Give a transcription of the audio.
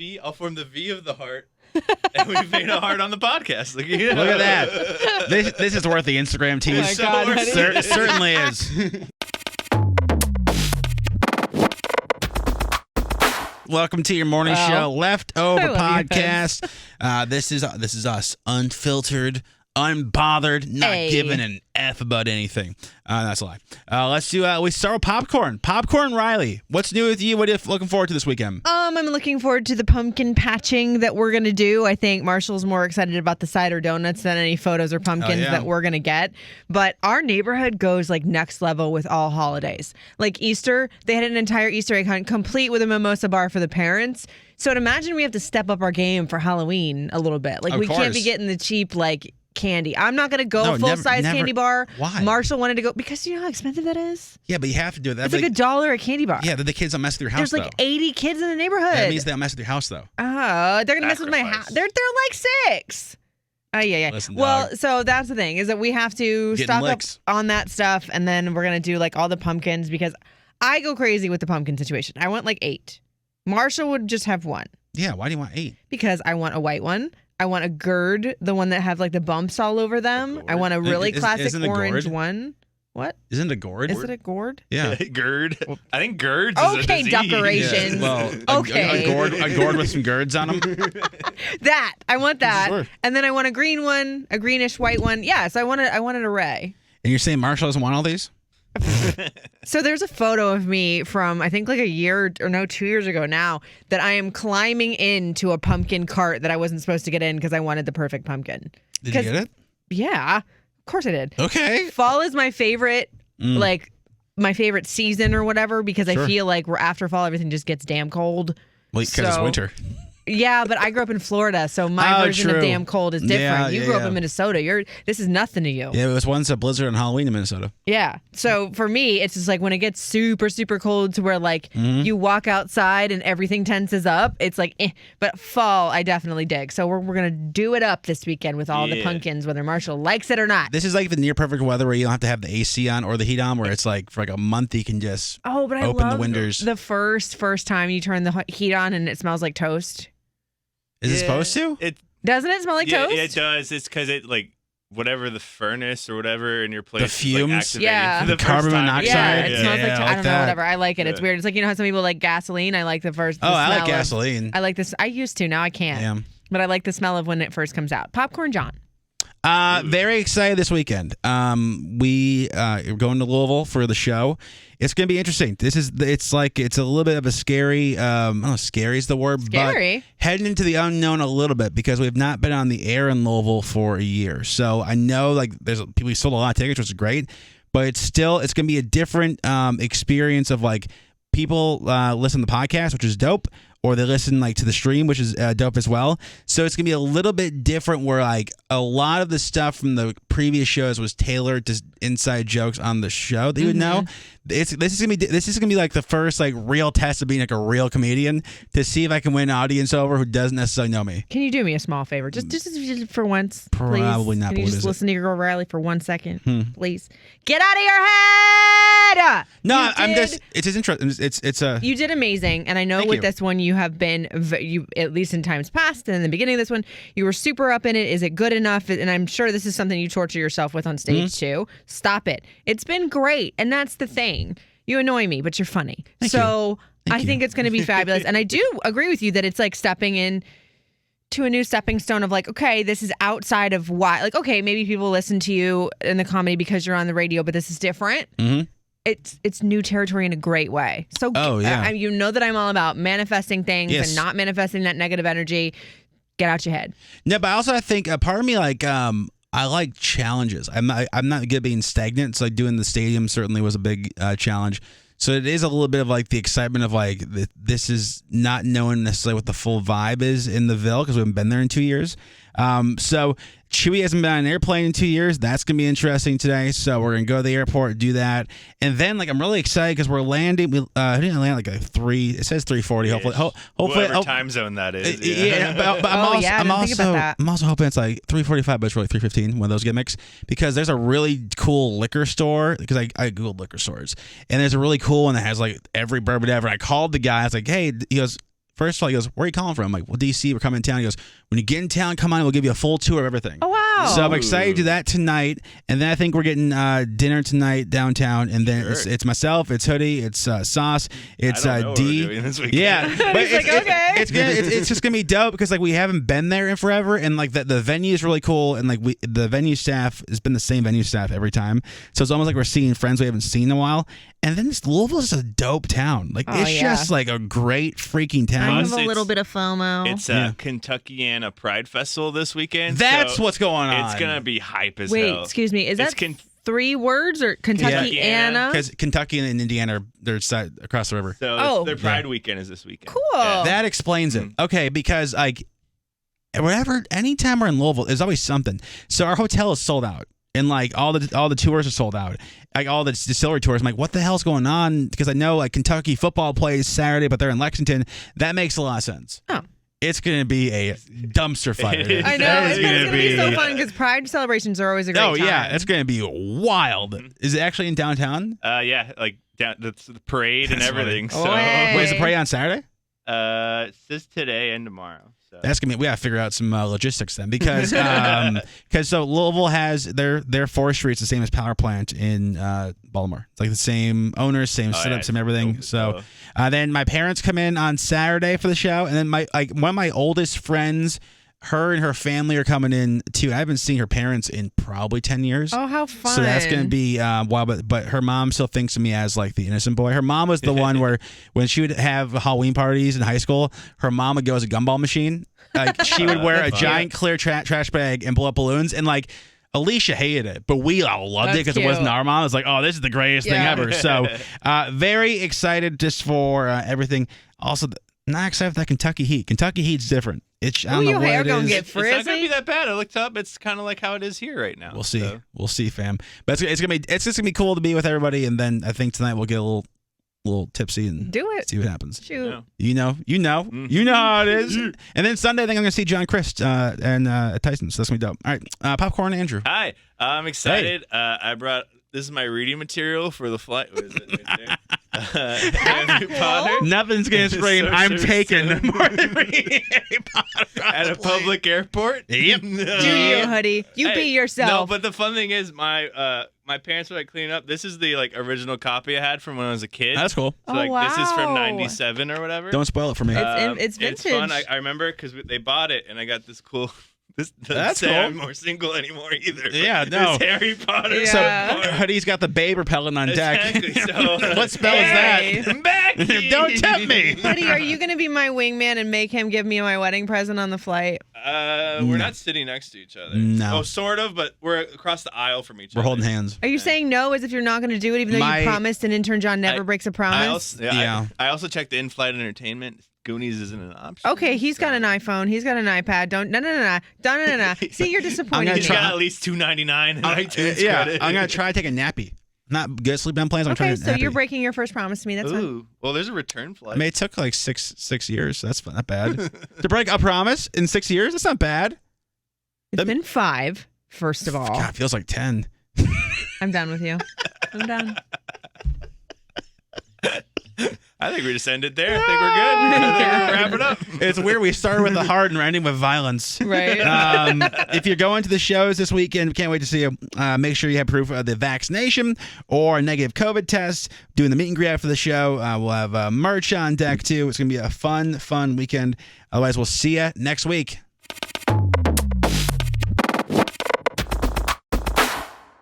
V. I'll form the V of the heart. And we've made a heart on the podcast. Look at that. This is worth the Instagram tease. Oh my God, Certainly is. Welcome to your morning show, Leftover Podcast. This is us, unfiltered, unbothered, not giving an F about anything. That's a lie. Let's do. We start with popcorn. Popcorn Riley, what's new with you? What are you looking forward to this weekend? I'm looking forward to the pumpkin patching that we're gonna do. I think Marshall's more excited about the cider donuts than any photos or pumpkins that we're gonna get. But our neighborhood goes like next level with all holidays. Like Easter, they had an entire Easter egg hunt complete with a mimosa bar for the parents. So imagine we have to step up our game for Halloween a little bit. Like we can't be getting the cheap candy. I'm not gonna go full-size candy bar. Why? Marshall wanted to go because you know how expensive that is? Yeah, but you have to do that. It's like $1 a candy bar. Yeah, but the kids don't mess with your house. There's like 80 kids in the neighborhood. That means they don't mess with your house though. Oh, they're gonna mess with my house. They're like 6. Yeah. Listen, well, dog. So that's the thing is that we have to stock up on that stuff, and then we're gonna do like all the pumpkins because I go crazy with the pumpkin situation. I want like 8. Marshall would just have 1. Yeah, why do you want 8? Because I want a white one. I want a gourd, the one that have like the bumps all over them. I want a really classic orange one. What? Isn't it a gourd? Is it a gourd? Yeah. Gourd. I think gourds is Okay, a disease. decorations. Yeah. Well, a gourd with some gourds on them. That. I want that. Sure. And then I want a green one, a greenish white one. Yeah, so I want an array. And you're saying Marshall doesn't want all these? So there's a photo of me from I think like 2 years ago now that I am climbing into a pumpkin cart that I wasn't supposed to get in because I wanted the perfect pumpkin. Did you get it? Yeah, of course I did. Okay. Fall is my favorite, like my favorite season or whatever because I feel like we're after fall everything just gets damn cold. Well, because it's winter. Yeah, but I grew up in Florida, so my version of damn cold is different. Yeah, you grew up in Minnesota. This is nothing to you. Yeah, it was once a blizzard on Halloween in Minnesota. Yeah. So for me, it's just like when it gets super, super cold to where like you walk outside and everything tenses up, it's like, But fall, I definitely dig. So we're going to do it up this weekend with all the pumpkins, whether Marshall likes it or not. This is like the near perfect weather where you don't have to have the AC on or the heat on, where it's like for like a month you can just open the windows. The first time you turn the heat on and it smells like toast. Is it supposed to? Doesn't it smell like toast? Yeah, it does. It's because it like whatever the furnace or whatever in your place. The fumes? Is, like, Yeah. the carbon monoxide? Yeah, it smells like I I don't know, whatever. I like it. It's weird. It's like, you know how some people like gasoline? I like the first. Oh, I like gasoline. I like this. I used to. Now I can't. Yeah. But I like the smell of when it first comes out. Popcorn John. Very excited this weekend. We are going to Louisville for the show. It's going to be interesting. It's a little bit of a scary, I don't know if scary is the word, Scary. but heading into the unknown a little bit because we've not been on the air in Louisville for a year. So I know like we sold a lot of tickets, which is great, but it's going to be a different experience of like people listen to the podcast, which is dope, or they listen like to the stream, which is dope as well. So it's gonna be a little bit different where like a lot of the stuff from the previous shows was tailored to inside jokes on the show that you would know. This is gonna be like the first like real test of being like a real comedian to see if I can win an audience over who doesn't necessarily know me. Can you do me a small favor? Just for once, please? Probably not. Can you just listen to your girl Riley for 1 second, please? Get out of your head! No, it's interesting. It's a. You did amazing, and I know with this one you have been you at least in times past and in the beginning of this one you were super up in it. Is it good enough? And I'm sure this is something you torture yourself with on stage too. Stop it. It's been great, and that's the thing. You annoy me, but you're funny. Thank so you. I think it's going to be fabulous, and I do agree with you that it's like stepping in to a new stepping stone of like, okay, this is outside of why. Like, okay, maybe people listen to you in the comedy because you're on the radio, but this is different. It's new territory in a great way. So you know that I'm all about manifesting things and not manifesting that negative energy. Get out your head. No, but also I think a part of me like I like challenges. I'm not good at being stagnant. So like doing the stadium certainly was a big challenge. So it is a little bit of like the excitement of like this is not knowing necessarily what the full vibe is in the Ville because we haven't been there in 2 years. So Chewy hasn't been on an airplane in 2 years. That's going to be interesting today. So we're going to go to the airport, do that. And then like I'm really excited because we're landing. We didn't land like 3. It says 3:40. Hopefully, whatever time zone that is. Yeah, but I'm also hoping it's like 3:45, but it's really 3:15. One of those gimmicks because there's a really cool liquor store because I googled liquor stores and there's a really cool one that has like every bourbon ever. I called the guy. I was like, hey, he goes, first of all, he goes, "Where are you calling from?" I'm like, "Well, DC. We're coming in town." He goes, "When you get in town, come on. We'll give you a full tour of everything." Oh wow! So I'm excited to do that tonight, and then I think we're getting dinner tonight downtown, and then it's myself, it's Hoodie, it's Sauce, it's I don't know D. what we're doing this weekend. Yeah, but okay. it's just gonna be dope because like we haven't been there in forever, and like the venue is really cool, and like the venue staff has been the same venue staff every time, so it's almost like we're seeing friends we haven't seen in a while. And then Louisville is a dope town. Like it's just like a great freaking town. I have a little bit of FOMO. It's Kentuckiana Pride Festival this weekend. That's what's going on. It's gonna be hype as Wait, hell. excuse me. Is that 3 words or Kentuckiana? Because Kentucky and Indiana they're across the river. So their Pride weekend is this weekend. Cool. Yeah. That explains it. Okay, because like anytime we're in Louisville, there's always something. So our hotel is sold out. And like all the tours are sold out, like all the distillery tours. I'm like, what the hell's going on? Because I know like Kentucky football plays Saturday, but they're in Lexington. That makes a lot of sense. Oh, it's gonna be a dumpster fire. I know it's gonna be so fun because Pride celebrations are always a great time. Oh yeah, it's gonna be wild. Is it actually in downtown? Yeah, like the parade and everything. So wait, is the parade on Saturday? It says today and tomorrow. So. That's gonna be. We gotta figure out some logistics then, because so Louisville has their forestry. It's the same as Power Plant in Baltimore. It's like the same owners, same setup, same everything. So then my parents come in on Saturday for the show, and then one of my oldest friends, her and her family are coming in too. I haven't seen her parents in probably 10 years. Oh, how fun! So that's gonna be wild. But her mom still thinks of me as like the innocent boy. Her mom was the one where when she would have Halloween parties in high school, her mom would go as a gumball machine. Like she would wear a giant clear trash bag and blow up balloons, and like Alicia hated it, but we all loved it because it wasn't our mom. It was like, oh, this is the greatest thing ever. So very excited just for everything. Also, not excited for that Kentucky heat. Kentucky heat's different. It's I don't know what it is. Get frizzy? It's not gonna be that bad. I looked up. It's kind of like how it is here right now. We'll see. So. We'll see, fam. But it's just gonna be cool to be with everybody, and then I think tonight we'll get a little tipsy and do it. See what happens. Shoot. Yeah. You know how it is. And then Sunday, I think I'm gonna see John Christ and Tyson. So that's gonna be dope. All right, Popcorn Andrew. Hi, I'm excited. Hey. I brought this is my reading material for the flight. What is it right there? Harry Potter. Nothing's gonna scream. I'm taken more than reading Harry Potter at a public airport. Yep. Do you, Hoodie? You be yourself. No, but the fun thing is my parents were like cleaning up. This is the like original copy I had from when I was a kid. That's cool. So like this is from '97 or whatever. Don't spoil it for me. It's vintage. It's fun. I remember because they bought it and I got this cool. That's cool. I'm more single anymore either. Yeah, no. It's Harry Potter. Yeah. So Hoodie's got the babe repellent on deck. Exactly. So, what spell is that? I'm back. Don't tempt me. Hoodie, are you going to be my wingman and make him give me my wedding present on the flight? We're not sitting next to each other. No. Oh, sort of, but we're across the aisle from each other. We're holding hands. Are you saying no as if you're not going to do it, even though you promised and Intern John never breaks a promise? I also checked the in-flight entertainment. Goonies isn't an option. Okay, he's got an iPhone. He's got an iPad. No. See, you're disappointed. He's got at least $2.99 in iTunes credit. I'm gonna try to take a nappy. Not good sleep on planes. Okay, so you're breaking your first promise to me. That's fine. Well, there's a return flight. I mean, it took like six years. So that's not bad. To break a promise in 6 years, that's not bad. It's been 5, first of all. God, it feels like 10. I'm done with you. I'm done. I think we just end it there. I think we're good. I think we're wrap it up. It's weird. We started with the hard and we're ending with violence. Right. If you're going to the shows this weekend, can't wait to see you. Make sure you have proof of the vaccination or a negative COVID test. Doing the meet and greet after the show. We'll have merch on deck too. It's going to be a fun weekend. Otherwise, we'll see you next week.